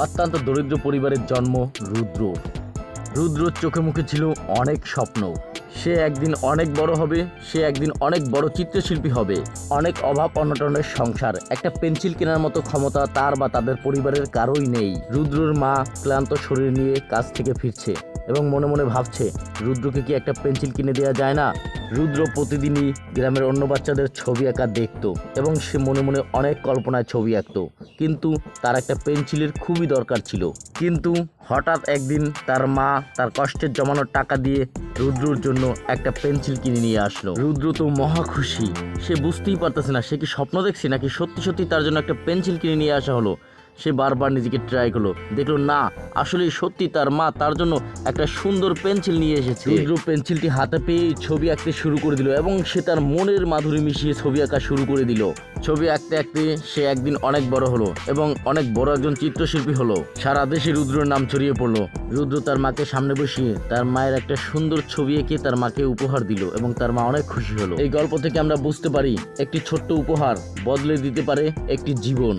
অত্যন্ত দরিদ্র পরিবারের জন্ম রুদ্র। রুদ্রর চোখে মুখে ছিল অনেক স্বপ্ন। সে একদিন অনেক বড় হবে, সে একদিন অনেক বড় চিত্রশিল্পী হবে। অনেক অভাব অনটনের সংসার, একটা পেন্সিল কেনার মতো ক্ষমতা তার বা তাদের পরিবারের কারোই নেই। রুদ্রর মা ক্লান্ত শরীর নিয়ে কাজ থেকে ফিরছে এবং মনে মনে ভাবছে, রুদ্রকে কি একটা পেন্সিল কিনে দেওয়া যায় না। রুদ্র প্রতিদিনই গ্রামের অন্য বাচ্চাদের ছবি আঁকা দেখত এবং সে মনে মনে অনেক কল্পনায় ছবি আঁকত, কিন্তু তার একটা পেন্সিলের খুবই দরকার ছিল। কিন্তু হঠাৎ একদিন তার মা তার কষ্টের জমানো টাকা দিয়ে রুদ্রর জন্য একটা পেন্সিল কিনে নিয়ে আসলো। রুদ্র তো মহা খুশি, সে বুঝতেই পারতেছে না সে কি স্বপ্ন দেখছে নাকি সত্যি সত্যি তার জন্য একটা পেন্সিল কিনে নিয়ে আসা হলো। সে বারবার নিজেকে ট্রাই করলো, দেখলো না, আসলে সত্যি তার মা তার জন্য একটা সুন্দর পেন্সিল নিয়ে এসেছে। রুদ্র পেন্সিলটি হাতে পেয়ে ছবি আঁকতে শুরু করে দিল এবং সে তার মনের মাধুরী মিশিয়ে ছবি আঁকা শুরু করে দিল। ছবি আঁকতে আঁকতে সে একদিন অনেক বড় হলো এবং অনেক বড় একজন চিত্রশিল্পী হলো। সারা দেশে রুদ্রর নাম ছড়িয়ে পড়লো। রুদ্র তার মাকে সামনে বসিয়ে তার মায়ের একটা সুন্দর ছবি এঁকে তার মাকে উপহার দিল এবং তার মা অনেক খুশি হলো। এই গল্প থেকে আমরা বুঝতে পারি, একটি ছোট্ট উপহার বদলে দিতে পারে একটি জীবন।